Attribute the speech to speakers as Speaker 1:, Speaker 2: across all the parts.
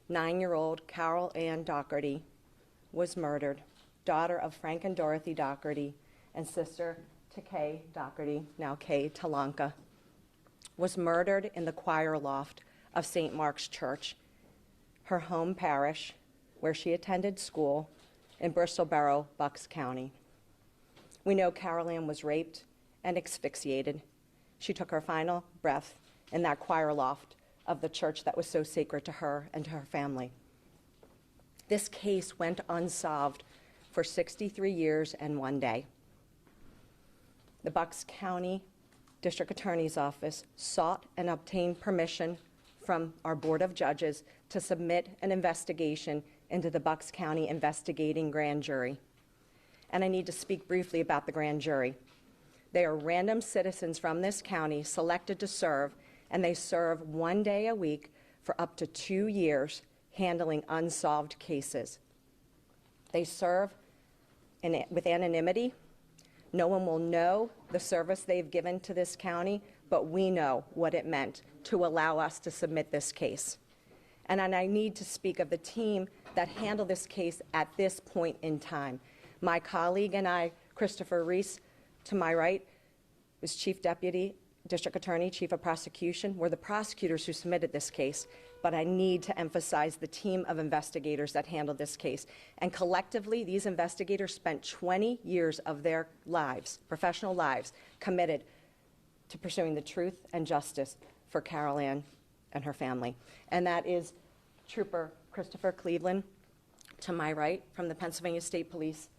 Speaker 1: 9-year-old Carol Ann Dougherty was murdered, daughter of Frank and Dorothy Dougherty and sister to Kay Dougherty, now Kay Talanka, was murdered in the choir loft of St. Mark's Church, her home parish, where she attended school in Bristol Borough, Bucks County. We know Carol Ann was raped and asphyxiated. She took her final breath in that choir loft of the church that was so sacred to her and to her family. This case went unsolved for 63 years and 1 day. The Bucks County District Attorney's Office sought and obtained permission from our Board of Judges to submit an investigation into the Bucks County investigating grand jury. And I need to speak briefly about the grand jury. They are random citizens from this county selected to serve, and they serve 1 day a week for up to 2 years handling unsolved cases. They serve with anonymity. No one will know the service they've given to this county, but we know what it meant to allow us to submit this case. And I need to speak of the team that handled this case at this point in time. My colleague and I, Christopher Reese, to my right, was Chief Deputy District Attorney, Chief of Prosecution. We're the prosecutors who submitted this case, but I need to emphasize the team of investigators that handled this case. And collectively, these investigators spent 20 years of their lives, professional lives, committed to pursuing the truth and justice for Carol Ann and her family. And that is Trooper Christopher Cleveland, to my right, from the Pennsylvania State Police,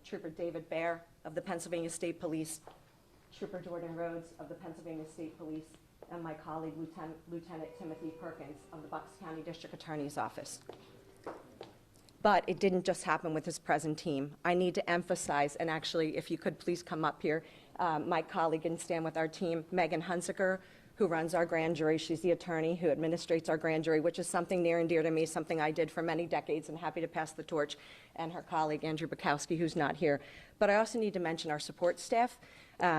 Speaker 1: Trooper David Baer of the Pennsylvania State Police, Trooper Jordan Rhodes of the Pennsylvania State Police, and my colleague, Lieutenant Timothy Perkins of the Bucks County District Attorney's Office. But it didn't just happen with this present team. I need to emphasize, and actually, if you could please come up here, my colleague and stand with our team, Megan Hunziker, who runs our grand jury. She's the attorney who administrates our grand jury, which is something near and dear to me, something I did for many decades, and happy to pass the torch, and her colleague, Andrew Bukowski, who's not here. But I also need to mention our support staff.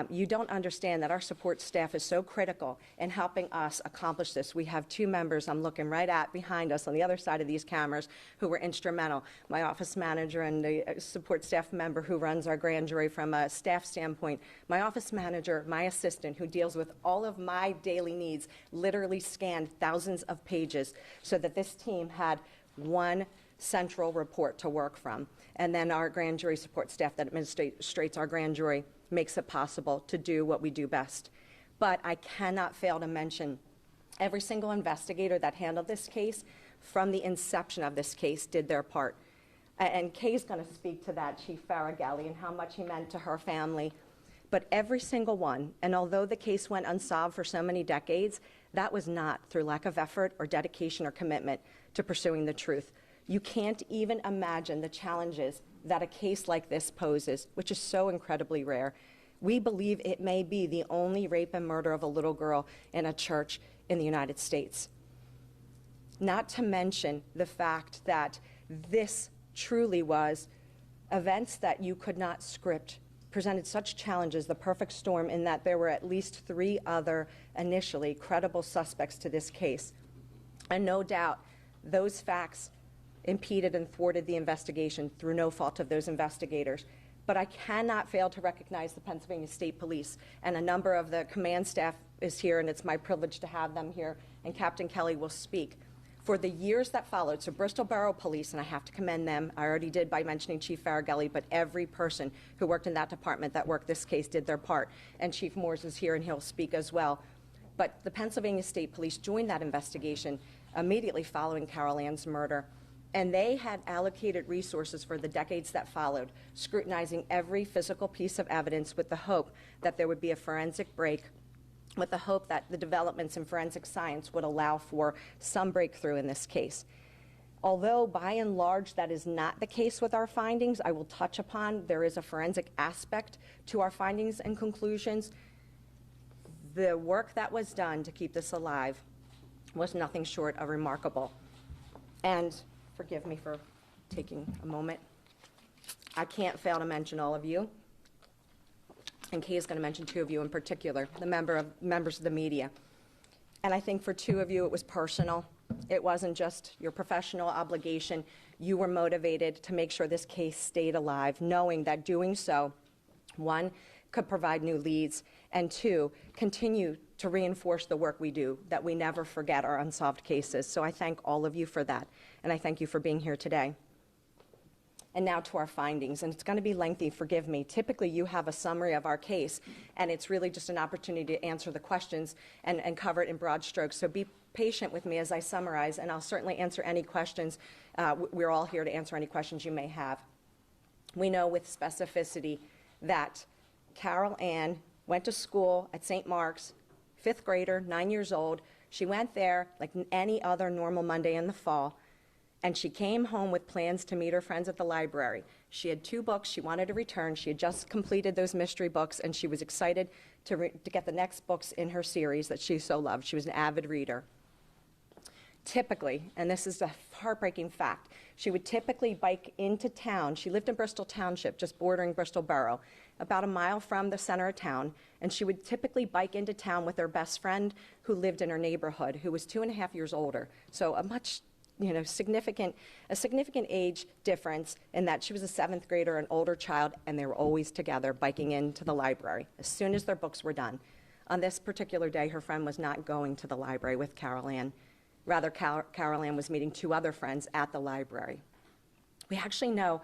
Speaker 1: You don't understand that our support staff is so critical in helping us accomplish this. We have 2 members I'm looking right at behind us on the other side of these cameras who were instrumental. My office manager and the support staff member who runs our grand jury from a staff standpoint. My office manager, my assistant, who deals with all of my daily needs, literally scanned thousands of pages so that this team had one central report to work from. And then our grand jury support staff that administrates our grand jury makes it possible to do what we do best. But I cannot fail to mention every single investigator that handled this case from the inception of this case did their part. And Kay's going to speak to that, Chief Faragelli, and how much he meant to her family. But every single one, and although the case went unsolved for so many decades, that was not through lack of effort or dedication or commitment to pursuing the truth. You can't even imagine the challenges that a case like this poses, which is so incredibly rare. We believe it may be the only rape and murder of a little girl in a church in the United States. Not to mention the fact that this truly was events that you could not script, presented such challenges, the perfect storm, in that there were at least 3 other initially credible suspects to this case. And no doubt those facts impeded and thwarted the investigation through no fault of those investigators. But I cannot fail to recognize the Pennsylvania State Police, and a number of the command staff is here, and it's my privilege to have them here, and Captain Kelly will speak. For the years that followed, so Bristol Borough Police, and I have to commend them, I already did by mentioning Chief Faragelli, but every person who worked in that department that worked this case did their part, and Chief Moores is here and he'll speak as well. But the Pennsylvania State Police joined that investigation immediately following Carol Ann's murder. And they had allocated resources for the decades that followed, scrutinizing every physical piece of evidence with the hope that there would be a forensic break, with the hope that the developments in forensic science would allow for some breakthrough in this case. Although, by and large, that is not the case with our findings, I will touch upon there is a forensic aspect to our findings and conclusions. The work that was done to keep this alive was nothing short of remarkable. And forgive me for taking a moment. I can't fail to mention all of you, and Kay is going to mention 2 of you in particular, the members of the media. And I think for 2 of you it was personal, It wasn't just your professional obligation. You were motivated to make sure this case stayed alive, knowing that doing so, one, could provide new leads, and two, continue to reinforce the work we do, that we never forget our unsolved cases. So I thank all of you for that, and I thank you for being here today. And now to our findings, and it's going to be lengthy, forgive me. Typically, you have a summary of our case, and it's really just an opportunity to answer the questions and cover it in broad strokes. So be patient with me as I summarize, and I'll certainly answer any questions. We're all here to answer any questions you may have. We know with specificity that Carol Ann went to school at St. Mark's, 5th grader, 9 years old. She went there like any other normal Monday in the fall, and she came home with plans to meet her friends at the library. She had 2 books she wanted to return. She had just completed those mystery books, and she was excited to get the next books in her series that she so loved. She was an avid reader. Typically, and this is a heartbreaking fact, she would typically bike into town. She lived in Bristol Township, just bordering Bristol Borough, about a mile from the center of town, and she would typically bike into town with her best friend who lived in her neighborhood, who was 2.5 years older. So a much significant age difference in that she was a 7th grader, an older child, and they were always together biking into the library as soon as their books were done. On this particular day, her friend was not going to the library with Carol Ann. Rather, Carol Ann was meeting 2 other friends at the library. We actually know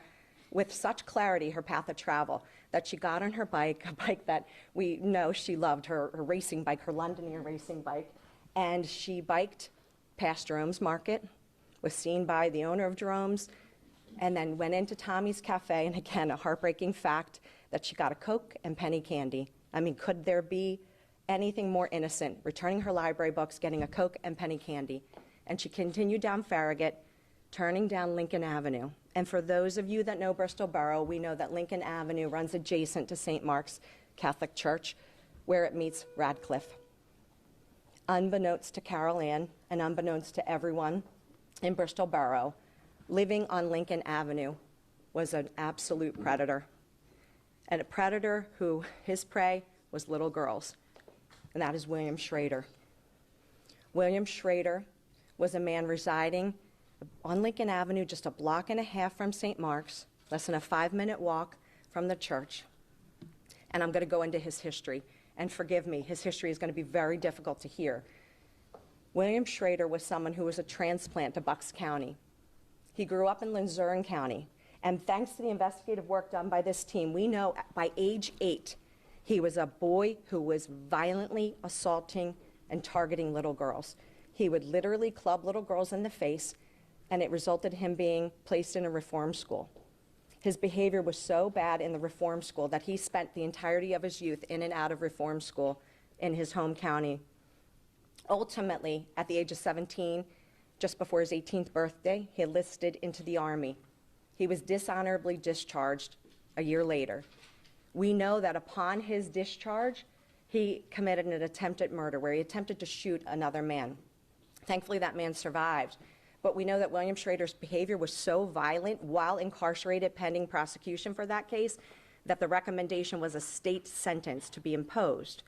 Speaker 1: with such clarity her path of travel that she got on her bike, a bike that we know she loved, her racing bike, her Londonier racing bike, and she biked past Jerome's Market, was seen by the owner of Jerome's, and then went into Tommy's Cafe, and again, a heartbreaking fact that she got a Coke and penny candy. I mean, could there be anything more innocent? Returning her library books, getting a Coke and penny candy. And she continued down Farragut, turning down Lincoln Avenue. And for those of you that know Bristol Borough, we know that Lincoln Avenue runs adjacent to St. Mark's Catholic Church, where it meets Radcliffe. Unbeknownst to Carol Ann, and unbeknownst to everyone in Bristol Borough, living on Lincoln Avenue was an absolute predator. And a predator who, his prey was little girls. And that is William Schrader. William Schrader was a man residing on Lincoln Avenue, just a block and a half from St. Mark's, less than a 5-minute walk from the church. And I'm going to go into his history. And forgive me, his history is going to be very difficult to hear. William Schrader was someone who was a transplant to Bucks County. He grew up in Luzerne County. And thanks to the investigative work done by this team, we know by age 8, he was a boy who was violently assaulting and targeting little girls. He would literally club little girls in the face, and it resulted in him being placed in a reform school. His behavior was so bad in the reform school that he spent the entirety of his youth in and out of reform school in his home county. Ultimately, at the age of 17, just before his 18th birthday, he enlisted into the Army. He was dishonorably discharged a year later. We know that upon his discharge, he committed an attempted murder where he attempted to shoot another man. Thankfully, that man survived. But we know that William Schrader's behavior was so violent while incarcerated pending prosecution for that case that the recommendation was a state sentence to be imposed.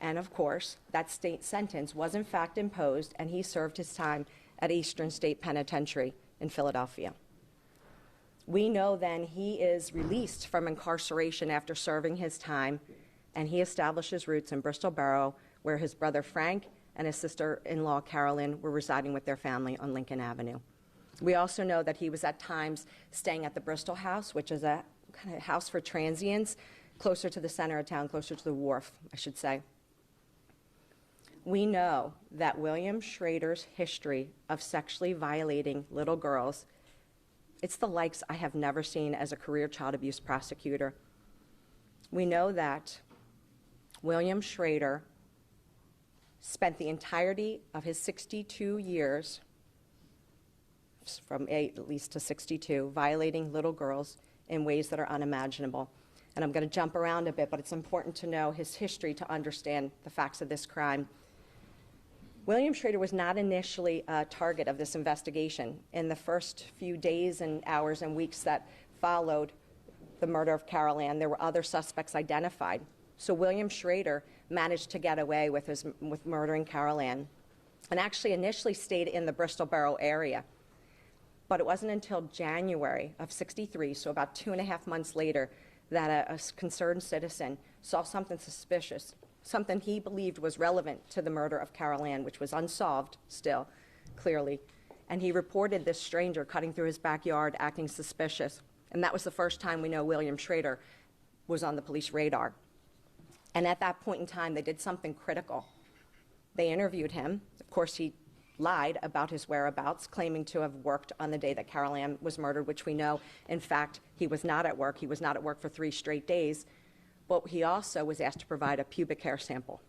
Speaker 1: And of course, that state sentence was in fact imposed, and he served his time at Eastern State Penitentiary in Philadelphia. We know then he is released from incarceration after serving his time, and he establishes roots in Bristol Borough, where his brother Frank and his sister-in-law Carol Ann were residing with their family on Lincoln Avenue. We also know that he was at times staying at the Bristol House, which is a kind of house for transients, closer to the center of town, closer to the wharf, I should say. We know that William Schrader's history of sexually violating little girls, it's the likes I have never seen as a career child abuse prosecutor. We know that William Schrader spent the entirety of his 62 years, from 8 at least to 62, violating little girls in ways that are unimaginable. And I'm going to jump around a bit, but it's important to know his history to understand the facts of this crime. William Schrader was not initially a target of this investigation. In the first few days and hours and weeks that followed the murder of Carol Ann, there were other suspects identified. So William Schrader managed to get away with murdering Carol Ann. and actually initially stayed in the Bristol Borough area. But it wasn't until January of '63, so about 2.5 months later, that a concerned citizen saw something suspicious, something he believed was relevant to the murder of Carol Ann, which was unsolved still, clearly. And he reported this stranger cutting through his backyard, acting suspicious. And that was the first time we know William Schrader was on the police radar. And at that point in time, they did something critical. They interviewed him. Of course, he lied about his whereabouts, claiming to have worked on the day that Carol Ann was murdered, which we know, in fact, he was not at work. He was not at work for 3 straight days. But he also was asked to provide a pubic hair sample.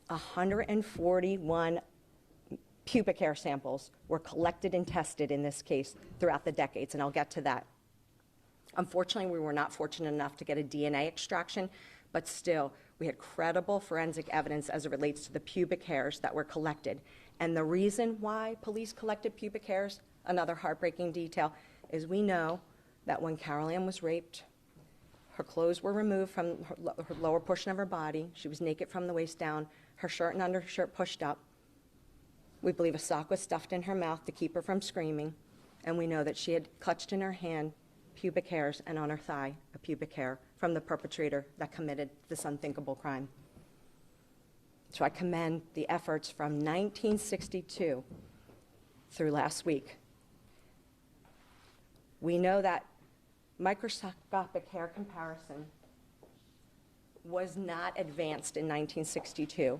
Speaker 1: 141 pubic hair samples were collected and tested in this case throughout the decades, and I'll get to that. Unfortunately, we were not fortunate enough to get a DNA extraction, but still, we had credible forensic evidence as it relates to the pubic hairs that were collected. And the reason why police collected pubic hairs, another heartbreaking detail, is we know that when Carol Ann was raped, her clothes were removed from her lower portion of her body. She was naked from the waist down, her shirt and undershirt pushed up. We believe a sock was stuffed in her mouth to keep her from screaming. And we know that she had clutched in her hand pubic hairs, and on her thigh, a pubic hair from the perpetrator that committed this unthinkable crime. So I commend the efforts from 1962 through last week. We know that microscopic hair comparison was not advanced in 1962.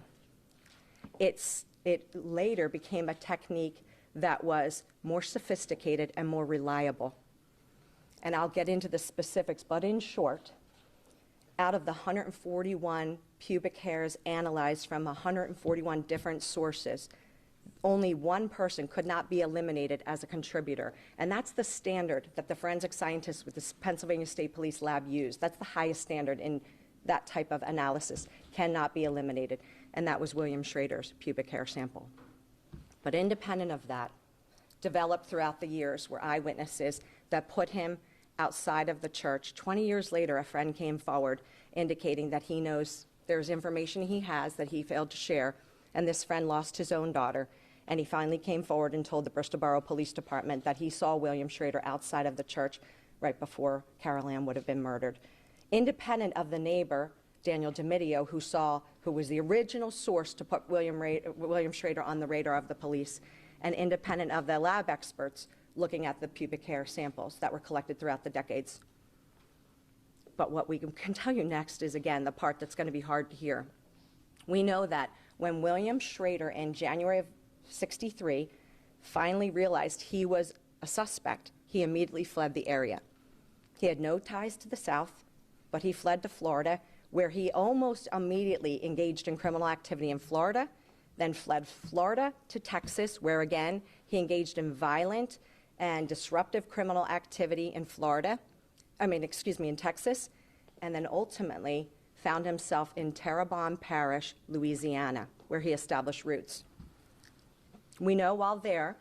Speaker 1: It later became a technique that was more sophisticated and more reliable. And I'll get into the specifics, but in short, out of the 141 pubic hairs analyzed from 141 different sources, only one person could not be eliminated as a contributor. And that's the standard that the forensic scientists with the Pennsylvania State Police Lab used. That's the highest standard in that type of analysis, cannot be eliminated. And that was William Schrader's pubic hair sample. But independent of that, developed throughout the years were eyewitnesses that put him outside of the church. 20 years later, a friend came forward indicating that he knows there's information he has that he failed to share, and this friend lost his own daughter, and he finally came forward and told the Bristol Borough Police Department that he saw William Schrader outside of the church right before Carol Ann would have been murdered. Independent of the neighbor, Daniel DeMidio, who was the original source to put William Schrader on the radar of the police, and independent of the lab experts looking at the pubic hair samples that were collected throughout the decades. But what we can tell you next is, again, the part that's going to be hard to hear. We know that when William Schrader in January of '63 finally realized he was a suspect, he immediately fled the area. He had no ties to the South, but he fled to Florida, where he almost immediately engaged in criminal activity in Florida, then fled Florida to Texas, where again he engaged in violent and disruptive criminal activity in in Texas, and then ultimately found himself in Terrebonne Parish, Louisiana, where he established roots. We know while there,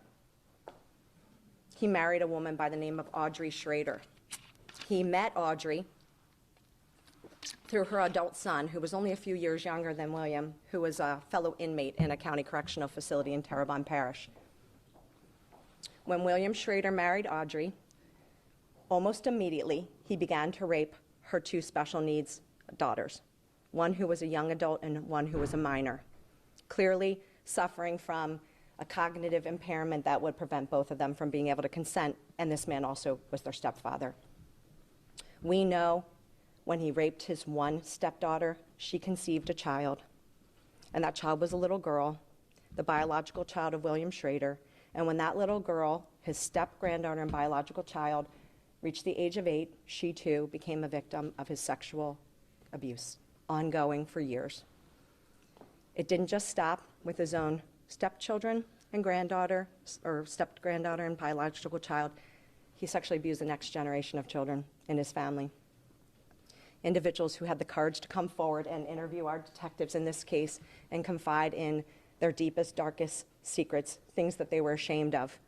Speaker 1: he married a woman by the name of Audrey Schrader. He met Audrey through her adult son, who was only a few years younger than William, who was a fellow inmate in a county correctional facility in Terrebonne Parish. When William Schrader married Audrey, almost immediately, he began to rape her 2 special needs daughters, one who was a young adult and one who was a minor, clearly suffering from a cognitive impairment that would prevent both of them from being able to consent, and this man also was their stepfather. We know when he raped his one stepdaughter, she conceived a child, and that child was a little girl, the biological child of William Schrader. And when that little girl, his step-granddaughter and biological child, reached the age of 8, she too became a victim of his sexual abuse, ongoing for years. It didn't just stop with his own stepchildren and granddaughter, or step-granddaughter and biological child. He sexually abused the next generation of children in his family. Individuals who had the courage to come forward and interview our detectives in this case and confide in their deepest, darkest secrets, things that they were ashamed of.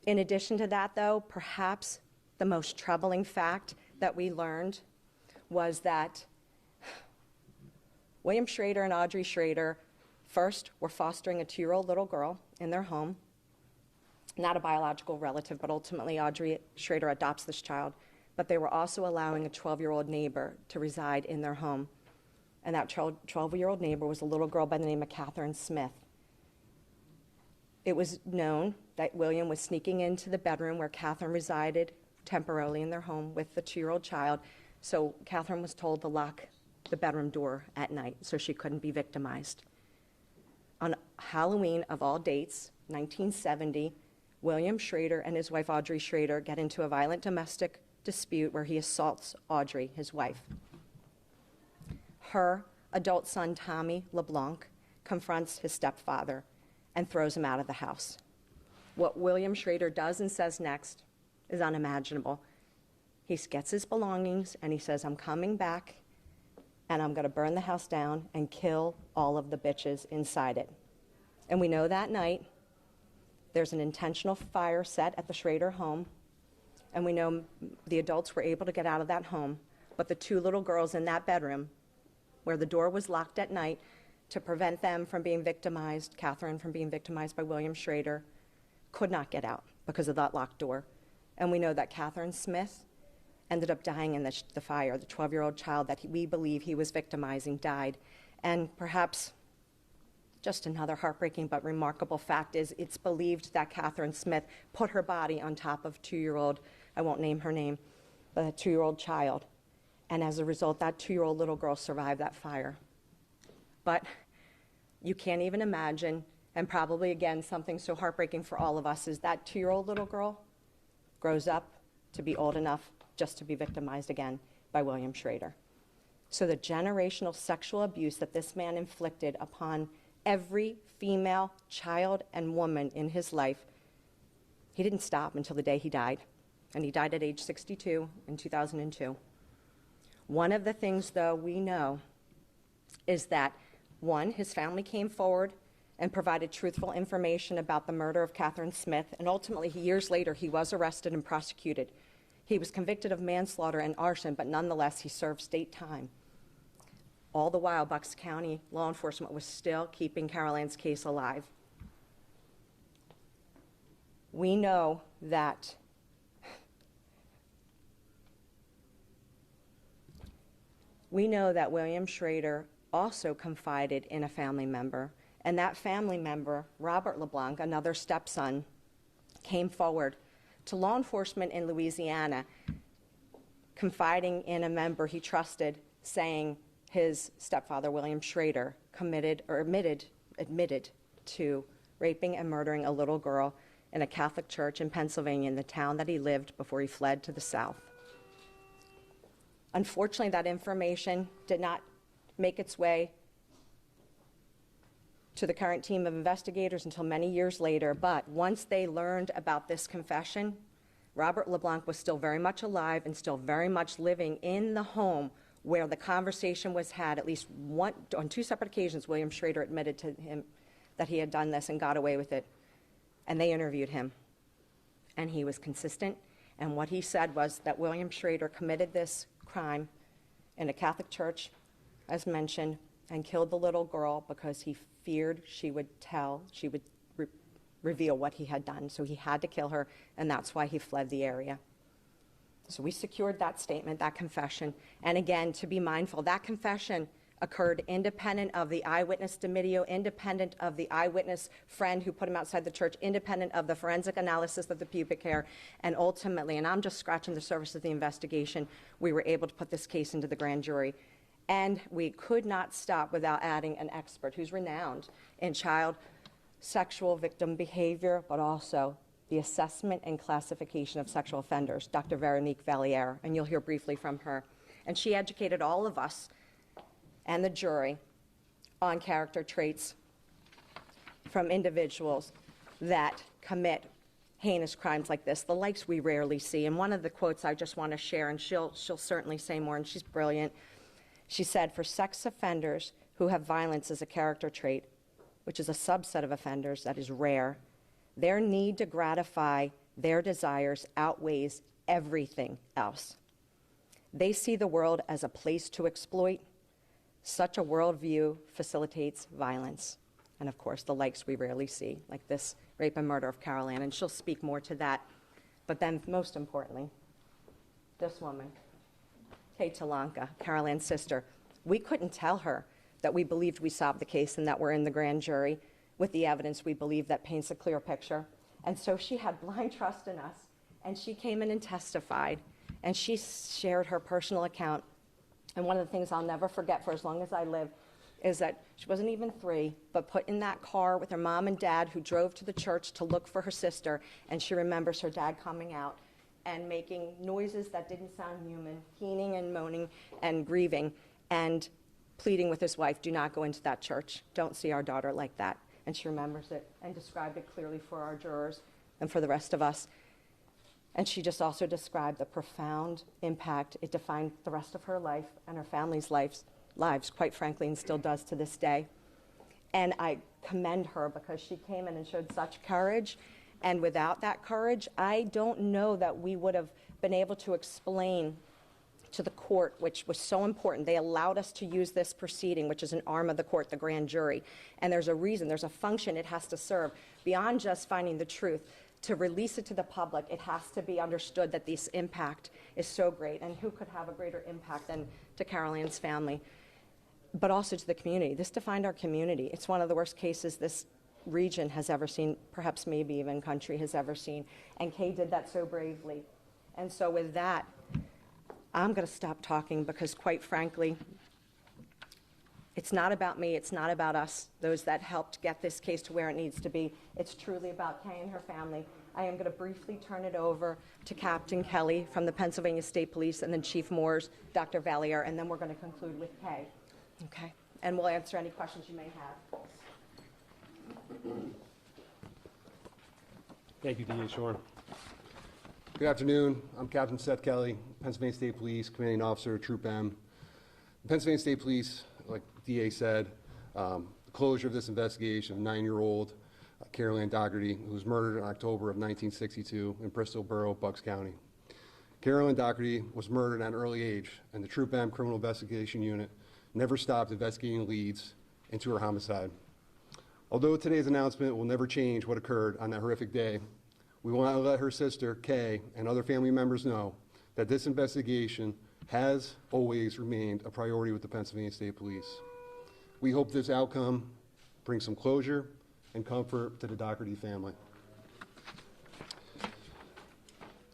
Speaker 1: In addition to that, though, perhaps the most troubling fact that we learned was that William Schrader and Audrey Schrader First, were fostering a 2-year-old little girl in their home, not a biological relative, but ultimately Audrey Schrader adopts this child. But they were also allowing a 12-year-old neighbor to reside in their home. And that 12-year-old neighbor was a little girl by the name of Catherine Smith. It was known that William was sneaking into the bedroom where Catherine resided temporarily in their home with the 2-year-old child. So Catherine was told to lock the bedroom door at night so she couldn't be victimized. On Halloween of all dates, 1970, William Schrader and his wife Audrey Schrader get into a violent domestic dispute where he assaults Audrey, his wife. Her adult son, Tommy LeBlanc, confronts his stepfather and throws him out of the house. What William Schrader does and says next is unimaginable. He gets his belongings and he says, "I'm coming back and I'm going to burn the house down and kill all of the bitches inside it." And we know that night there's an intentional fire set at the Schrader home, and we know the adults were able to get out of that home, but the 2 little girls in that bedroom where the door was locked at night to prevent them from being victimized, Catherine from being victimized by William Schrader, could not get out because of that locked door. And we know that Catherine Smith ended up dying in the fire. The 12-year-old child that we believe he was victimizing died. And perhaps just another heartbreaking but remarkable fact is it's believed that Catherine Smith put her body on top of 2-year-old, I won't name her name, but a 2-year-old child. And as a result, that 2-year-old little girl survived that fire. But you can't even imagine, and probably again something so heartbreaking for all of us, is that 2-year-old little girl grows up to be old enough just to be victimized again by William Schrader. So the generational sexual abuse that this man inflicted upon every female, child, and woman in his life, he didn't stop until the day he died. And he died at age 62 in 2002. One of the things, though, we know is that, one, his family came forward and provided truthful information about the murder of Catherine Smith, and ultimately, years later, he was arrested and prosecuted. He was convicted of manslaughter and arson, but nonetheless, he served state time. All the while, Bucks County law enforcement was still keeping Carol Ann's case alive. We know that William Schrader also confided in a family member, and that family member, Robert LeBlanc, another stepson, came forward to law enforcement in Louisiana, confiding in a member he trusted, saying his stepfather, William Schrader, admitted to raping and murdering a little girl in a Catholic church in Pennsylvania, in the town that he lived before he fled to the South. Unfortunately, that information did not make its way to the current team of investigators until many years later, but once they learned about this confession, Robert LeBlanc was still very much alive and still very much living in the home where the conversation was had. At least on 2 separate occasions, William Schrader admitted to him that he had done this and got away with it, and they interviewed him, and he was consistent, and what he said was that William Schrader committed this crime in a Catholic church, as mentioned, and killed the little girl because he feared she would reveal what he had done. So he had to kill her, and that's why he fled the area. So we secured that statement, that confession. And again, to be mindful, that confession occurred independent of the eyewitness Domidio, independent of the eyewitness friend who put him outside the church, independent of the forensic analysis of the pubic hair, and ultimately, and I'm just scratching the surface of the investigation, we were able to put this case into the grand jury. And we could not stop without adding an expert who's renowned in child sexual victim behavior, but also the assessment and classification of sexual offenders, Dr. Veronique Valliere, and you'll hear briefly from her. And she educated all of us and the jury on character traits from individuals that commit heinous crimes like this, the likes we rarely see. And one of the quotes I just want to share, and she'll certainly say more, and she's brilliant. She said, "For sex offenders who have violence as a character trait, which is a subset of offenders that is rare, their need to gratify their desires outweighs everything else. They see the world as a place to exploit. Such a worldview facilitates violence." and of course the likes we rarely see, like this rape and murder of Carol Ann, and she'll speak more to that. But then most importantly, this woman, Kay Talanka, Carol Ann's sister, we couldn't tell her that we believed we solved the case and that we're in the grand jury with the evidence we believe that paints a clear picture. And so she had blind trust in us, and she came in and testified, and she shared her personal account. And one of the things I'll never forget for as long as I live is that she wasn't even 3, but put in that car with her mom and dad who drove to the church to look for her sister, and she remembers her dad coming out and making noises that didn't sound human, keening and moaning and grieving, and pleading with his wife, do not go into that church. Don't see our daughter like that. And she remembers it and described it clearly for our jurors and for the rest of us. And she just also described the profound impact it defined the rest of her life and her family's lives, quite frankly, and still does to this day. And I commend her because she came in and showed such courage. And without that courage, I don't know that we would have been able to explain to the court, which was so important. They allowed us to use this proceeding, which is an arm of the court, the grand jury. And there's a reason, there's a function it has to serve. Beyond just finding the truth, to release it to the public, it has to be understood that this impact is so great. And who could have a greater impact than to Carol Ann's family, but also to the community. This defined our community. It's one of the worst cases this region has ever seen, perhaps maybe even country has ever seen. And Kay did that so bravely. And so with that, I'm going to stop talking because, quite frankly, it's not about me, it's not about us, those that helped get this case to where it needs to be. It's truly about Kay and her family. I am going to briefly turn it over to Captain Kelly from the Pennsylvania State Police, and then Chief Moores, Dr. Valier, and then we're going to conclude with Kay. Okay? And we'll answer any questions you may have.
Speaker 2: Thank you, DA Schorn.
Speaker 3: Good afternoon. I'm Captain Seth Kelly, Pennsylvania State Police, Commanding Officer, Troop M. The Pennsylvania State Police, like DA said, the closure of this investigation of 9-year-old Carol Ann Dougherty, who was murdered in October of 1962 in Bristol Borough, Bucks County. Carol Ann Dougherty was murdered at an early age, and the Troop M Criminal Investigation Unit never stopped investigating leads into her homicide. Although today's announcement will never change what occurred on that horrific day, we want to let her sister, Kay, and other family members know that this investigation has always remained a priority with the Pennsylvania State Police. We hope this outcome brings some closure and comfort to the Dougherty family.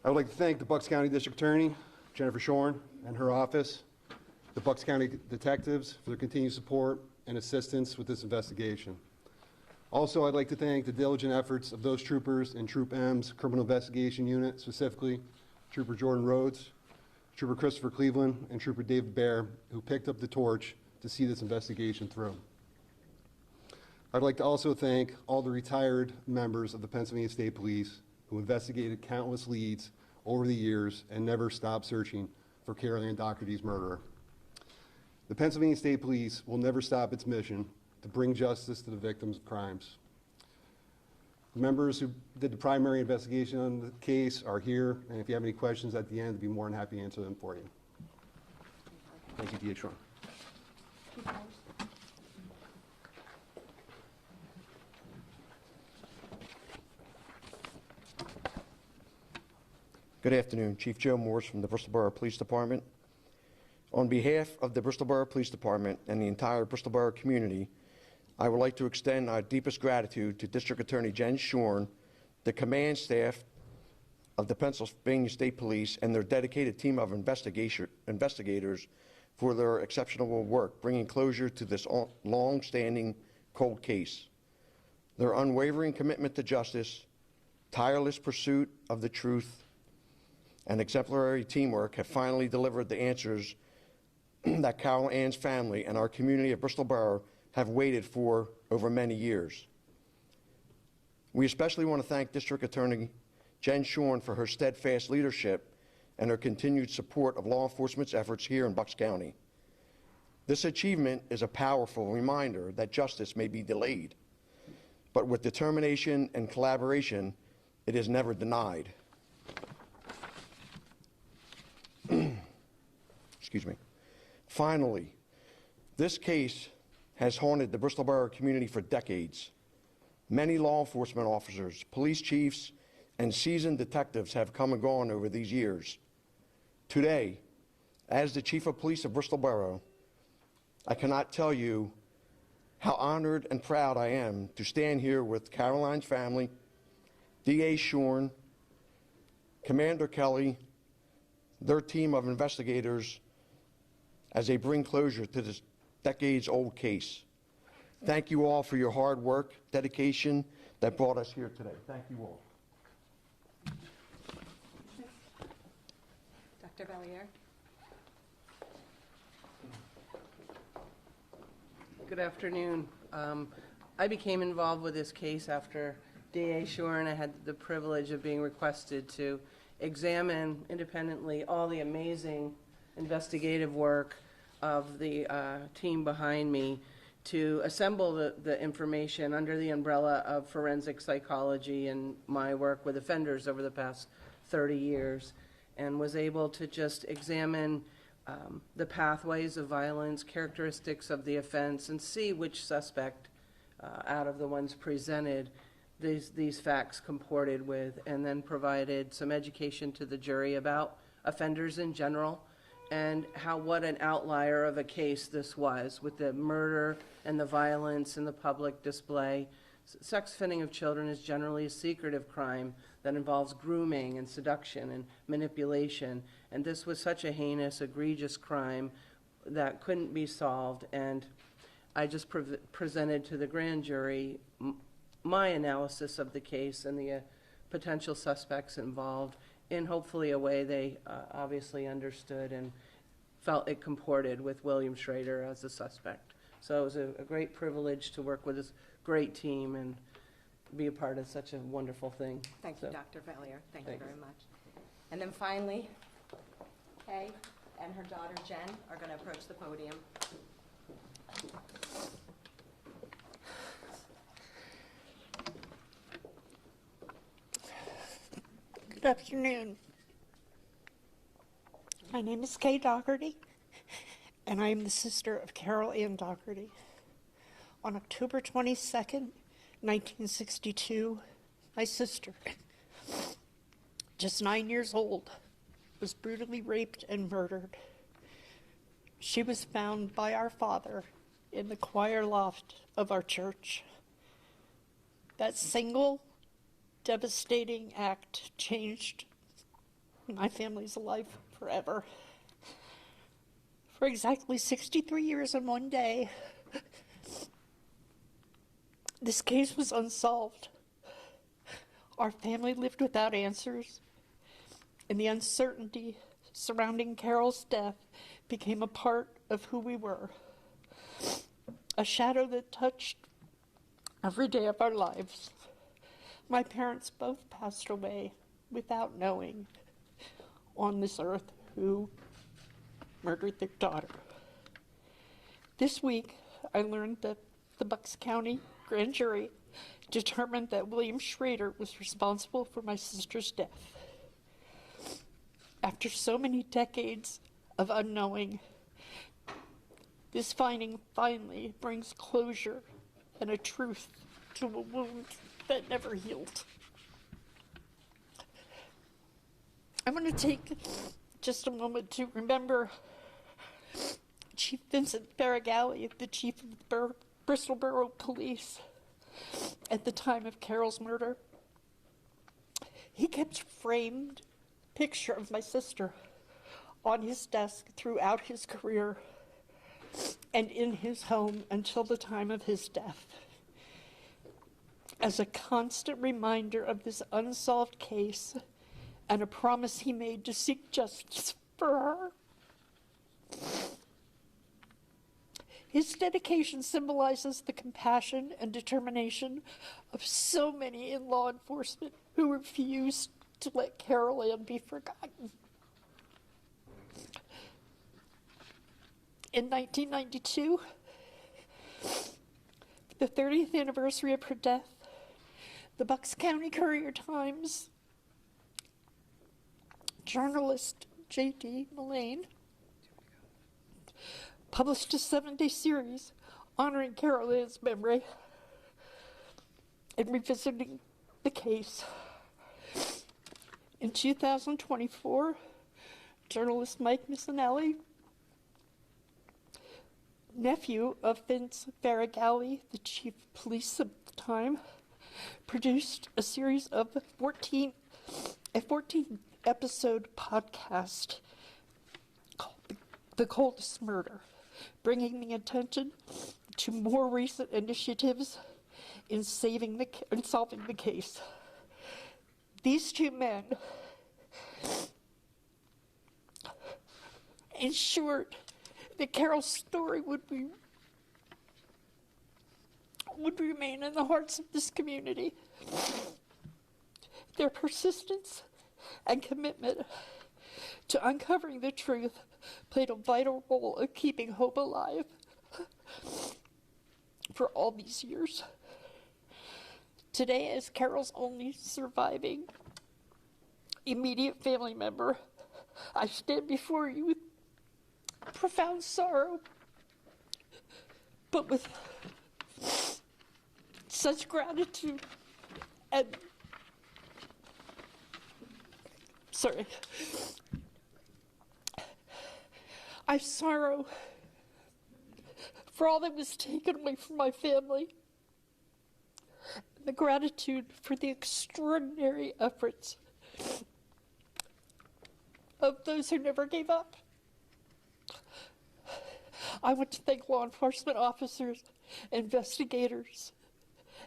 Speaker 3: I would like to thank the Bucks County District Attorney, Jennifer Schorn, and her office, the Bucks County detectives for their continued support and assistance with this investigation. Also, I'd like to thank the diligent efforts of those troopers in Troop M's Criminal Investigation Unit, specifically Trooper Jordan Rhodes, Trooper Christopher Cleveland, and Trooper David Baer, who picked up the torch to see this investigation through. I'd like to also thank all the retired members of the Pennsylvania State Police who investigated countless leads over the years and never stopped searching for Carol Ann Dougherty's murderer. The Pennsylvania State Police will never stop its mission to bring justice to the victims of crimes. The members who did the primary investigation on the case are here, and if you have any questions at the end, I'd be more than happy to answer them for you. Thank you, DA Schorn.
Speaker 4: Good afternoon. Chief Joe Morse from the Bristol Borough Police Department. On behalf of the Bristol Borough Police Department and the entire Bristol Borough community, I would like to extend our deepest gratitude to District Attorney Jen Schorn, the command staff of the Pennsylvania State Police, and their dedicated team of investigators for their exceptional work, bringing closure to this long-standing cold case. Their unwavering commitment to justice, tireless pursuit of the truth, and exemplary teamwork have finally delivered the answers that Carol Ann's family and our community of Bristol Borough have waited for over many years. We especially want to thank District Attorney Jen Schorn for her steadfast leadership and her continued support of law enforcement's efforts here in Bucks County. This achievement is a powerful reminder that justice may be delayed, but with determination and collaboration, it is never denied. Excuse me. Finally, this case has haunted the Bristol Borough community for decades. Many law enforcement officers, police chiefs, and seasoned detectives have come and gone over these years. Today, as the Chief of Police of Bristol Borough, I cannot tell you how honored and proud I am to stand here with Carol Ann's family, DA Schorn, Commander Kelly, their team of investigators, as they bring closure to this decades-old case. Thank you all for your hard work, dedication that brought us here today. Thank you all.
Speaker 1: Dr. Bellier?
Speaker 2: Good afternoon. I became involved with this case after DA Schorn. I had the privilege of being requested to examine independently all the amazing investigative work of the team behind me to assemble the information under the umbrella of forensic psychology and my work with offenders over the past 30 years, and was able to just examine the pathways of violence, characteristics of the offense, and see which suspect out of the ones presented these facts comported with, and then provided some education to the jury about offenders in general and what an outlier of a case this was, with the murder and the violence and the public display. Sex offending of children is generally a secretive crime that involves grooming and seduction and manipulation, and this was such a heinous, egregious crime that couldn't be solved. And I just presented to the grand jury my analysis of the case and the potential suspects involved in hopefully a way they obviously understood and felt it comported with William Schrader as the suspect. So it was a great privilege to work with this great team and be a part of such a wonderful thing.
Speaker 1: Thank you,
Speaker 2: So,
Speaker 1: Dr. Bellier. Thank you
Speaker 2: thanks.
Speaker 1: very much. And then finally, Kay and her daughter Jen are going to approach the podium.
Speaker 5: Good afternoon. My name is Kay Dougherty, and I am the sister of Carol Ann Dougherty. On October 22nd, 1962, my sister, just 9 years old, was brutally raped and murdered. She was found by our father in the choir loft of our church. That single devastating act changed my family's life forever. For exactly 63 years and one day, this case was unsolved. Our family lived without answers, and the uncertainty surrounding Carol's death became a part of who we were, a shadow that touched every day of our lives. My parents both passed away without knowing on this earth who murdered their daughter. This week, I learned that the Bucks County grand jury determined that William Schrader was responsible for my sister's death. After so many decades of unknowing, this finding finally brings closure and a truth to a wound that never healed. I want to take just a moment to remember Chief Vincent Farragalli, the chief of the Bristol Borough Police, at the time of Carol's murder. He kept a framed picture of my sister on his desk throughout his career and in his home until the time of his death, as a constant reminder of this unsolved case and a promise he made to seek justice for her. His dedication symbolizes the compassion and determination of so many in law enforcement who refused to let Carol Ann be forgotten. In 1992, the 30th anniversary of her death, the Bucks County Courier-Times journalist J.D. Mullane published a 7-day series honoring Carol Ann's memory and revisiting the case. In 2024, journalist Mike Missinelli, nephew of Vince Faragalli, the chief of police at the time, produced a series of 14-episode podcast called The Coldest Murder, bringing the attention to more recent initiatives in solving the case. These two men ensured that Carol's story would remain in the hearts of this community. Their persistence and commitment to uncovering the truth played a vital role in keeping hope alive for all these years. Today, as Carol's only surviving immediate family member, I stand before you with profound sorrow, but with such gratitude and I sorrow for all that was taken away from my family, and the gratitude for the extraordinary efforts of those who never gave up. I want to thank law enforcement officers, investigators,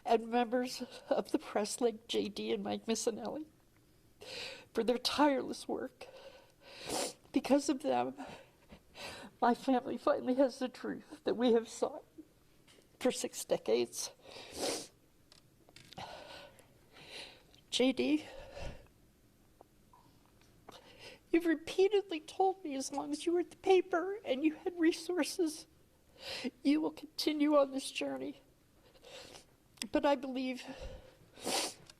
Speaker 5: and members of the press like JD and Mike Missinelli for their tireless work. Because of them, my family finally has the truth that we have sought for 6 decades. JD, you've repeatedly told me as long as you were at the paper and you had resources, you will continue on this journey. But I believe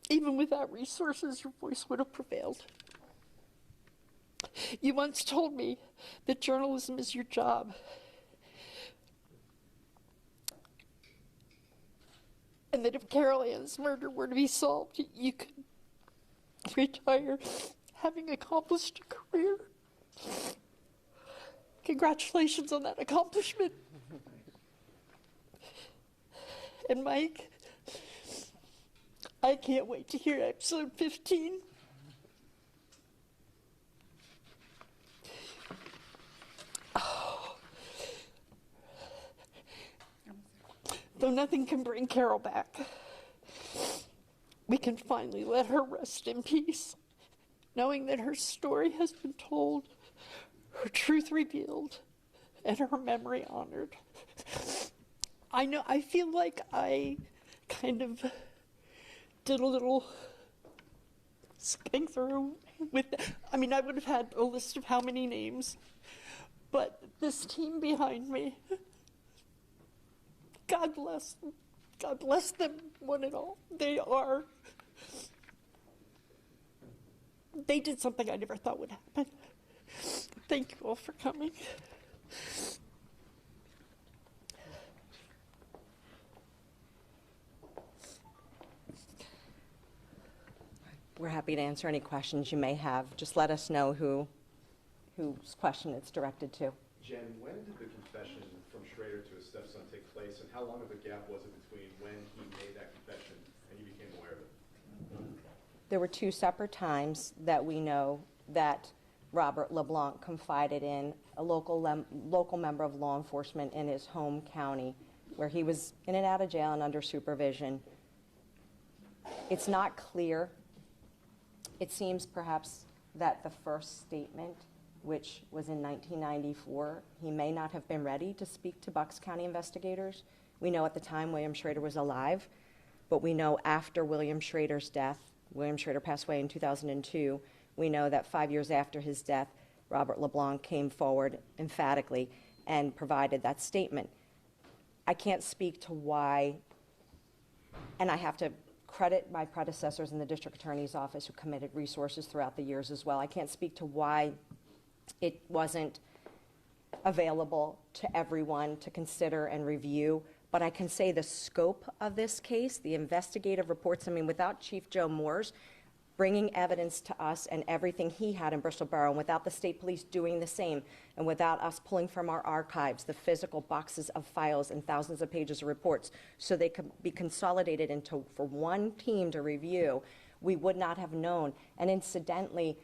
Speaker 5: even without resources, your voice would have prevailed. You once told me that journalism is your job. And that if Carol Ann's murder were to be solved, you could retire having accomplished a career. Congratulations on that accomplishment. And Mike, I can't wait to hear episode 15. Oh. Though nothing can bring Carol back, we can finally let her rest in peace, knowing that her story has been told, her truth revealed, and her memory honored. I feel like I kind of did a little skipping through with, I would have had a list of how many names, but this team behind me, God bless them. God bless them, one and all. They did something I never thought would happen. Thank you all for coming.
Speaker 1: We're happy to answer any questions you may have. Just let us know whose question it's directed to.
Speaker 6: Jen, when did the confession from Schrader to his stepson take place, and how long of a gap was it between when he made that confession and you became aware of it?
Speaker 1: There were 2 separate times that we know that Robert LeBlanc confided in a local member of law enforcement in his home county, where he was in and out of jail and under supervision. It's not clear. It seems perhaps that the first statement, which was in 1994, he may not have been ready to speak to Bucks County investigators. We know at the time William Schrader was alive, but we know after William Schrader's death, William Schrader passed away in 2002, we know that 5 years after his death, Robert LeBlanc came forward emphatically and provided that statement. I can't speak to why, and I have to credit my predecessors in the district attorney's office who committed resources throughout the years as well. I can't speak to why it wasn't available to everyone to consider and review, But I can say the scope of this case, the investigative reports, I mean, without Chief Joe Moores bringing evidence to us and everything he had in Bristol Borough, and without the state police doing the same, and without us pulling from our archives the physical boxes of files and thousands of pages of reports so they could be consolidated into for one team to review, we would not have known. And incidentally,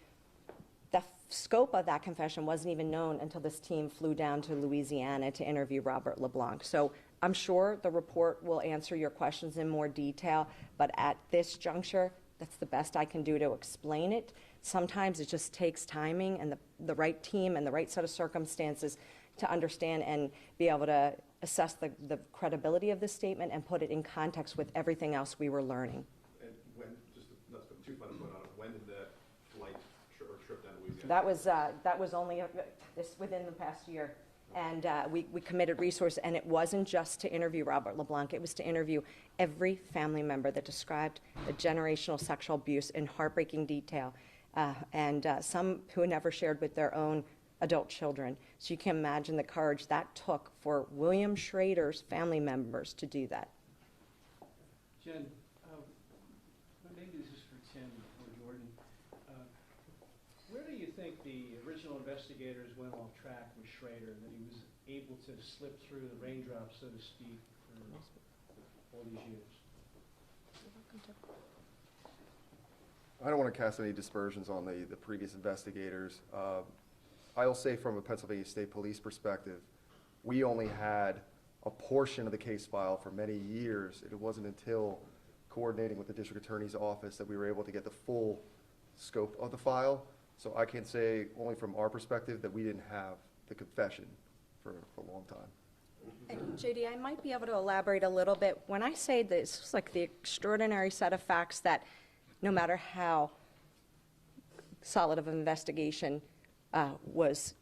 Speaker 1: the scope of that confession wasn't even known until this team flew down to Louisiana to interview Robert LeBlanc. So I'm sure the report will answer your questions in more detail, but at this juncture, that's the best I can do to explain it. Sometimes it just takes timing and the right team and the right set of circumstances to understand and be able to assess the credibility of this statement and put it in context with everything else we were learning.
Speaker 6: And when, just not to put too fine a point on it, when did that flight or trip down to Louisiana?
Speaker 1: That was only within the past year. And we committed resources, and it wasn't just to interview Robert LeBlanc, it was to interview every family member that described the generational sexual abuse in heartbreaking detail, and some who never shared with their own adult children. So you can imagine the courage that took for William Schrader's family members to do that.
Speaker 7: Jen, maybe this is for Tim or Jordan. Where do you think the original investigators went off track with Schrader, that he was able to slip through the raindrops, so to speak, for all these years?
Speaker 8: I don't want to cast any dispersions on the previous investigators. I'll say from a Pennsylvania State Police perspective, we only had a portion of the case file for many years. It wasn't until coordinating with the district attorney's office that we were able to get the full scope of the file. So I can say only from our perspective that we didn't have the confession for a long time.
Speaker 1: And JD, I might be able to elaborate a little bit. When I say this, it's like the extraordinary set of facts that no matter how solid of an investigation was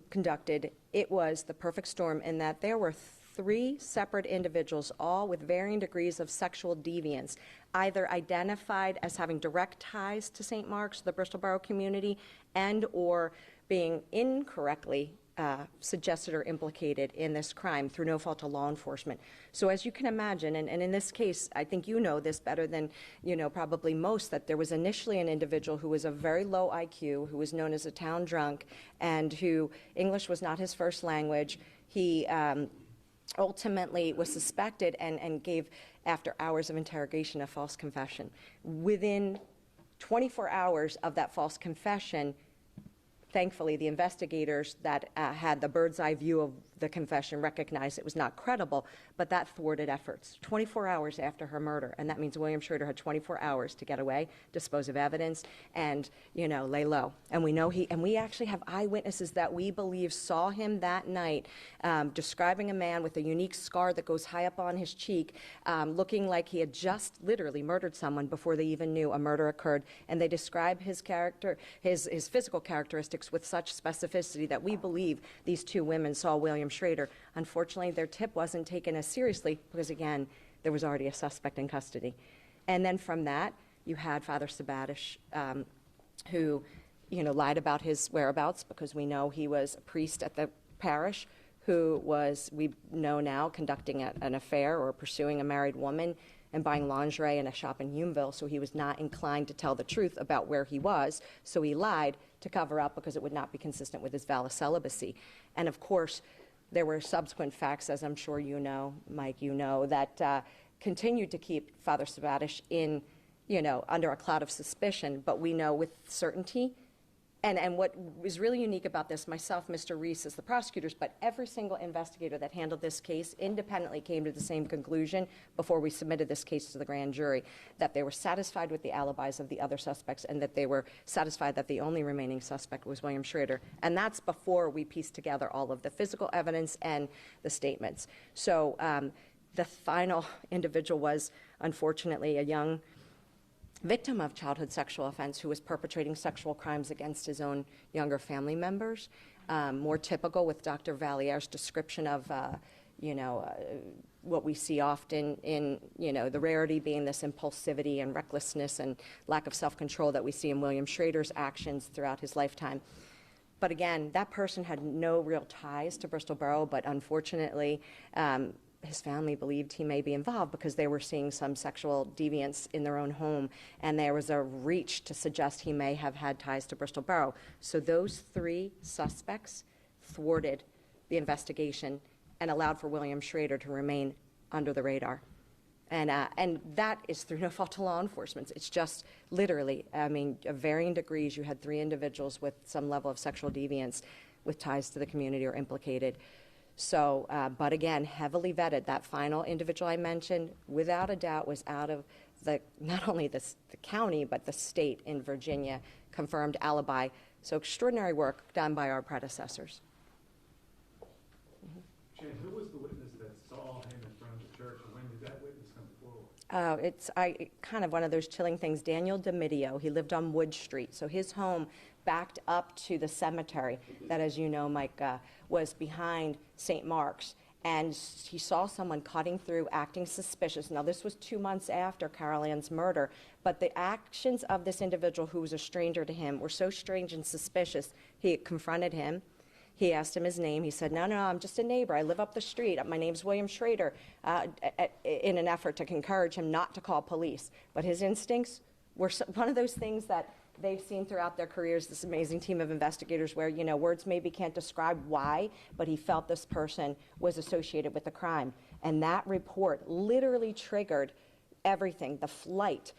Speaker 1: conducted, it was the perfect storm in that there were 3 separate individuals, all with varying degrees of sexual deviance, either identified as having direct ties to St. Mark's, the Bristol Borough community, and or being incorrectly suggested or implicated in this crime through no fault of law enforcement. So as you can imagine, and in this case, I think you know this better than probably most, that there was initially an individual who was of very low IQ, who was known as a town drunk, and who English was not his first language. He ultimately was suspected and gave, after hours of interrogation, a false confession. Within 24 hours of that false confession, thankfully, the investigators that had the bird's eye view of the confession recognized it was not credible, but that thwarted efforts. 24 hours after her murder, and that means William Schrader had 24 hours to get away, dispose of evidence, and lay low. And we know and we actually have eyewitnesses that we believe saw him that night, describing a man with a unique scar that goes high up on his cheek, looking like he had just literally murdered someone before they even knew a murder occurred. And they describe his character, his physical characteristics with such specificity that we believe these 2 women saw William Schrader. Unfortunately, their tip wasn't taken as seriously because, again, there was already a suspect in custody. And then from that, you had Father Sabatish, who, lied about his whereabouts because we know he was a priest at the parish who was, we know now, conducting an affair or pursuing a married woman and buying lingerie in a shop in Humeville, so he was not inclined to tell the truth about where he was, so he lied to cover up because it would not be consistent with his vow of celibacy. And of course, there were subsequent facts, as I'm sure you know, Mike, that continued to keep Father Sabatish in, under a cloud of suspicion, but we know with certainty. And what was really unique about this, myself, Mr. Reese, as the prosecutors, but every single investigator that handled this case independently came to the same conclusion before we submitted this case to the grand jury, that they were satisfied with the alibis of the other suspects and that they were satisfied that the only remaining suspect was William Schrader. And that's before we pieced together all of the physical evidence and the statements. So the final individual was, unfortunately, a young victim of childhood sexual offense who was perpetrating sexual crimes against his own younger family members. More typical with Dr. Valliere's description of, what we see often in, the rarity being this impulsivity and recklessness and lack of self-control that we see in William Schrader's actions throughout his lifetime. But again, that person had no real ties to Bristol Borough, but unfortunately, his family believed he may be involved because they were seeing some sexual deviance in their own home, and there was a reach to suggest he may have had ties to Bristol Borough. So those 3 suspects thwarted the investigation and allowed for William Schrader to remain under the radar. And that is through no fault of law enforcement. It's just literally, I mean, of varying degrees, you had 3 individuals with some level of sexual deviance with ties to the community or implicated. So, but again, heavily vetted. That final individual I mentioned, without a doubt, was out of not only the county, but the state in Virginia, confirmed alibi. So extraordinary work done by our predecessors.
Speaker 6: Jen, who was the witness that saw him in front of the church, and when did that witness come forward?
Speaker 1: It's kind of one of those chilling things. Daniel DiMidio, he lived on Wood Street, so his home backed up to the cemetery that, as you know, Mike, was behind St. Mark's. And he saw someone cutting through, acting suspicious. Now, this was 2 months after Carol Ann's murder, but the actions of this individual who was a stranger to him were so strange and suspicious. He confronted him. He asked him his name. He said, no, I'm just a neighbor. I live up the street. My name's William Schrader, in an effort to encourage him not to call police. But his instincts were one of those things that they've seen throughout their careers, this amazing team of investigators where, you know, words maybe can't describe why, but he felt this person was associated with the crime. And that report literally triggered everything, the flight,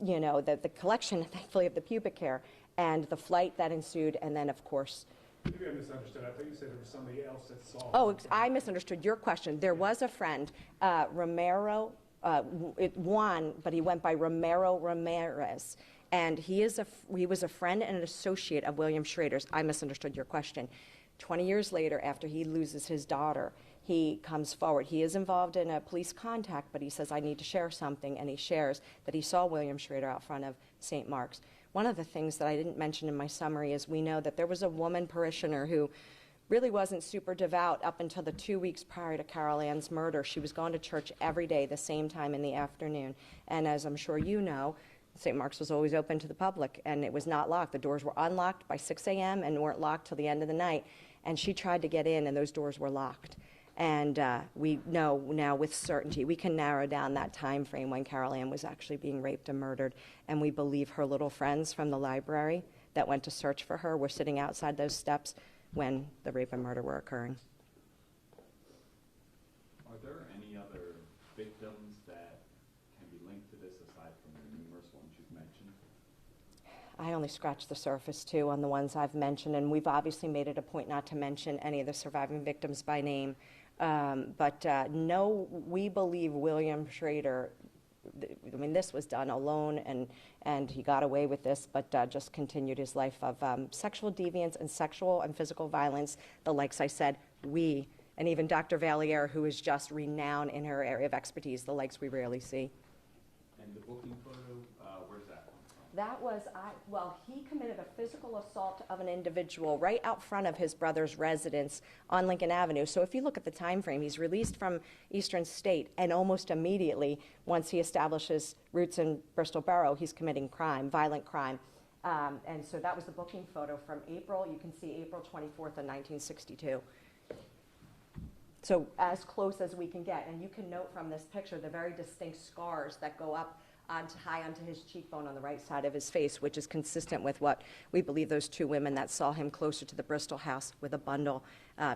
Speaker 1: you know, the collection, thankfully, of the pubic hair, and the flight that ensued, and then, of course,
Speaker 6: Maybe I misunderstood. I thought you said there was somebody else that saw.
Speaker 1: oh, I misunderstood your question. There was a friend, Romero, Juan, but he went by Romero Ramirez. And he was a friend and an associate of William Schrader's. I misunderstood your question. 20 years later, after he loses his daughter, he comes forward. He is involved in a police contact, but he says, I need to share something, and he shares that he saw William Schrader out front of St. Mark's. One of the things that I didn't mention in my summary is we know that there was a woman parishioner who really wasn't super devout up until the 2 weeks prior to Carol Ann's murder. She was going to church every day, the same time in the afternoon. And as I'm sure you know, St. Mark's was always open to the public, and it was not locked. The doors were unlocked by 6 a.m. and weren't locked till the end of the night. And she tried to get in, and those doors were locked. And we know now with certainty, we can narrow down that time frame when Carol Ann was actually being raped and murdered. And we believe her little friends from the library that went to search for her were sitting outside those steps when the rape and murder were occurring.
Speaker 9: Are there any other victims that can be linked to this aside from the numerous ones you've mentioned?
Speaker 1: I only scratched the surface, too, on the ones I've mentioned, and we've obviously made it a point not to mention any of the surviving victims by name. But no, we believe William Schrader, I mean, this was done alone, and he got away with this, but just continued his life of sexual deviance and sexual and physical violence, the likes I said, we, and even Dr. Valier, who is just renowned in her area of expertise, the likes we rarely see.
Speaker 9: And the booking photo, where's that one from?
Speaker 1: That was, well, he committed a physical assault of an individual right out front of his brother's residence on Lincoln Avenue. So if you look at the time frame, he's released from Eastern State, and almost immediately, once he establishes roots in Bristol Borough, he's committing crime, violent crime. And so that was the booking photo from April. You can see April 24th of 1962. So as close as we can get. And you can note from this picture the very distinct scars that go up high onto his cheekbone on the right side of his face, which is consistent with what we believe those 2 women that saw him closer to the Bristol house with a bundle,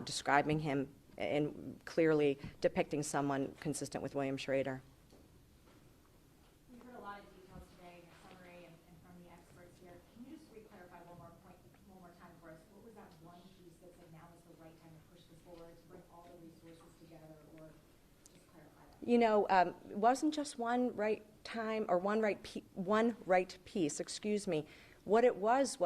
Speaker 1: describing him and clearly depicting someone consistent with William Schrader.
Speaker 10: We've heard a lot of details today in your summary and from the experts here. Can you just re-clarify one more time for us? What was that one piece that said now is the right time to push this forward, to bring all the resources together, or just clarify that?
Speaker 1: You know, it wasn't just one right time or one right piece, excuse me. What it was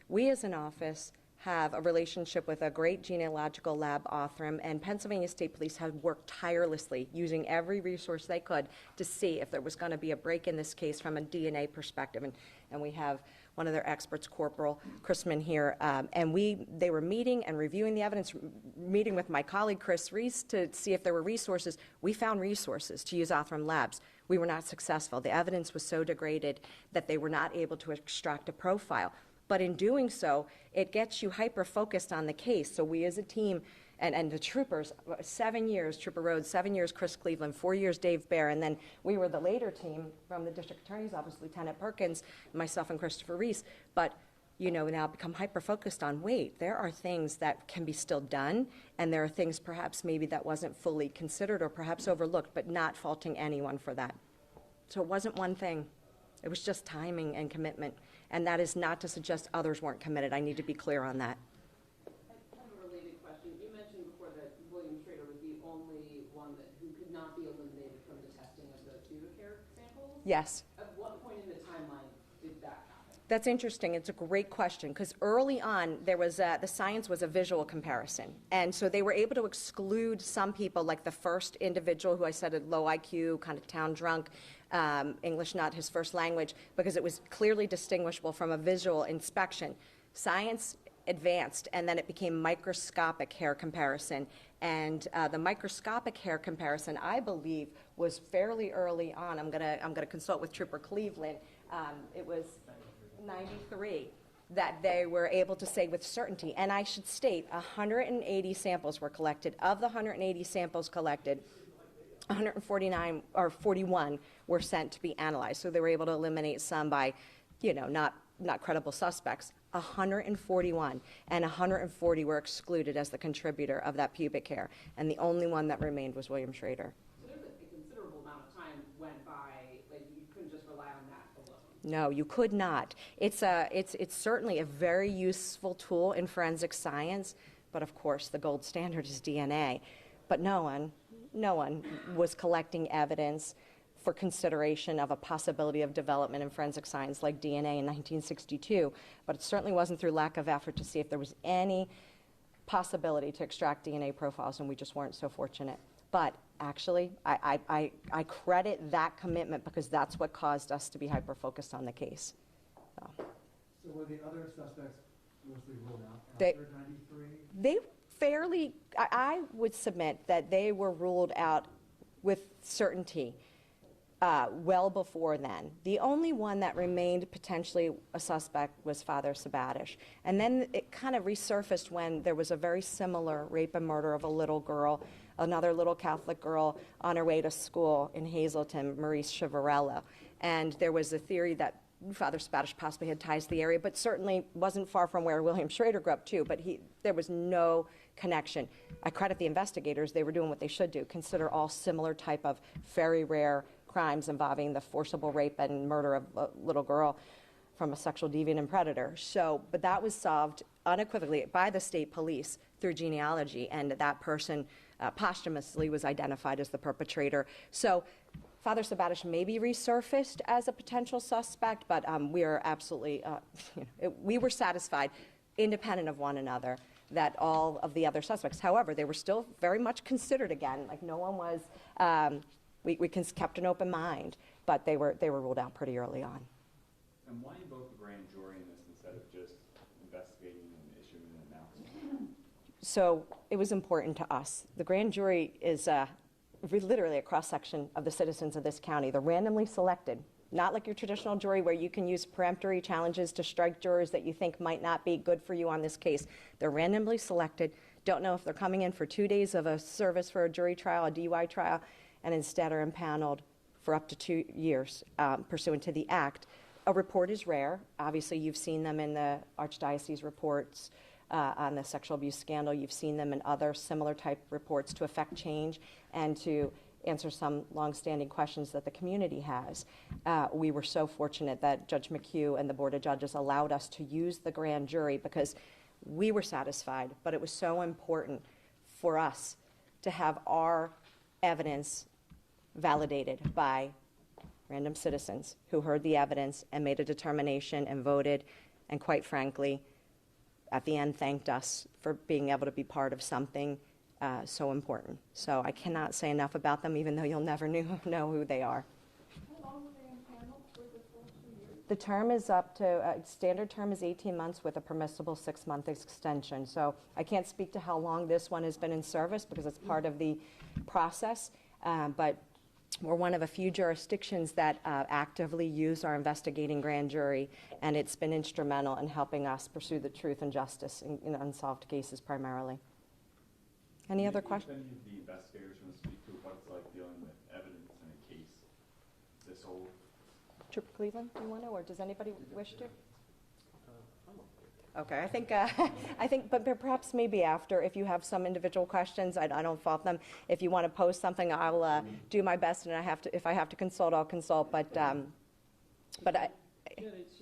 Speaker 1: we as an office have a relationship with a great genealogical lab, Othram, and Pennsylvania State Police have worked tirelessly using every resource they could to see if there was going to be a break in this case from a DNA perspective. And we have one of their experts, Corporal Chrisman here, and they were meeting and reviewing the evidence, meeting with my colleague Chris Reese to see if there were resources. We found resources to use Othram Labs. We were not successful. The evidence was so degraded that they were not able to extract a profile. But in doing so, it gets you hyper-focused on the case. So we as a team And the troopers, 7 years, Trooper Rhodes, 7 years, Chris Cleveland, 4 years, Dave Bear, and then we were the later team from the district attorney's office, Lieutenant Perkins, myself and Christopher Reese, but now become hyper-focused on, wait, there are things that can be still done, and there are things perhaps maybe that wasn't fully considered or perhaps overlooked, but not faulting anyone for that. So it wasn't one thing. It was just timing and commitment, and that is not to suggest others weren't committed. I need to be clear on that.
Speaker 11: I have a related question. You mentioned before that William Schrader was the only one who could not be eliminated from the testing of the pubic hair samples?
Speaker 1: Yes.
Speaker 11: At what point in the timeline did that happen?
Speaker 1: That's interesting. It's a great question, because early on, there was the science was a visual comparison. And so they were able to exclude some people, like the first individual who I said had low IQ, kind of town drunk, English not his first language, because it was clearly distinguishable from a visual inspection. Science advanced, and then it became microscopic hair comparison. And the microscopic hair comparison, I believe, was fairly early on. I'm gonna consult with Trooper Cleveland. It was 93 that they were able to say with certainty. And I should state, 180 samples were collected. Of the 180 samples collected, 149 or 41 were sent to be analyzed. So they were able to eliminate some by, not credible suspects. 141, and 140 were excluded as the contributor of that pubic hair. And the only one that remained was William Schrader.
Speaker 11: So there's a considerable amount of time went by, like you couldn't just rely on that alone.
Speaker 1: No, you could not. It's certainly a very useful tool in forensic science, but of course the gold standard is DNA. But no one was collecting evidence for consideration of a possibility of development in forensic science like DNA in 1962, but it certainly wasn't through lack of effort to see if there was any possibility to extract DNA profiles, and we just weren't so fortunate. But actually, I credit that commitment because that's what caused us to be hyper-focused on the case.
Speaker 12: So were the other suspects mostly ruled out
Speaker 1: They-
Speaker 12: after 93?
Speaker 1: They fairly, I would submit that they were ruled out with certainty well before then. The only one that remained potentially a suspect was Father Sabatish. And then it kind of resurfaced when there was a very similar rape and murder of a little girl, another little Catholic girl on her way to school in Hazleton, Maurice Chivarello. And there was a theory that Father Sabatish possibly had ties to the area, but certainly wasn't far from where William Schrader grew up too, but there was no connection. I credit the investigators. They were doing what they should do, consider all similar type of very rare crimes involving the forcible rape and murder of a little girl from a sexual deviant and predator. So, but that was solved unequivocally by the state police through genealogy, and that person posthumously was identified as the perpetrator. So Father Sabatish may be resurfaced as a potential suspect, but we are absolutely, we were satisfied, independent of one another, that all of the other suspects, however, they were still very much considered again, like no one was, we kept an open mind, but they were ruled out pretty early on.
Speaker 9: And why invoke the grand jury in this instead of just investigating and issuing an announcement?
Speaker 1: So it was important to us. The grand jury is literally a cross-section of the citizens of this county. They're randomly selected, not like your traditional jury where you can use peremptory challenges to strike jurors that you think might not be good for you on this case. They're randomly selected, don't know if they're coming in for 2 days of a service for a jury trial, a DUI trial, and instead are impaneled for up to 2 years pursuant to the act. A report is rare. Obviously, you've seen them in the Archdiocese reports on the sexual abuse scandal. You've seen them in other similar type reports to affect change and to answer some longstanding questions that the community has. We were so fortunate that Judge McHugh and the Board of Judges allowed us to use the grand jury because we were satisfied, but it was so important for us to have our evidence validated by random citizens who heard the evidence and made a determination and voted, and quite frankly, at the end thanked us for being able to be part of something so important. So I cannot say enough about them, even though you'll never know who they are.
Speaker 11: How long were they impaneled for the full 2 years?
Speaker 1: The term is up to, standard term is 18 months with a permissible 6-month extension. So I can't speak to how long this one has been in service because it's part of the process, but we're one of a few jurisdictions that actively use our investigating grand jury, and it's been instrumental in helping us pursue the truth and justice in unsolved cases primarily. Any other
Speaker 9: If
Speaker 1: questions?
Speaker 9: any of the investigators want to speak to what it's like dealing with evidence in a case this old?
Speaker 1: Trooper Cleveland, do you want to, or does anybody wish to? Okay, I think, but perhaps maybe after, if you have some individual questions, I don't fault them. If you want to post something, I'll do my best, and if I have to consult, I'll consult, but I,
Speaker 7: Yeah, it's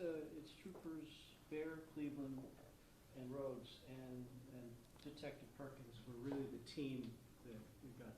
Speaker 7: Troopers Bear, Cleveland, and Rhodes, and Detective Perkins were really the team that we got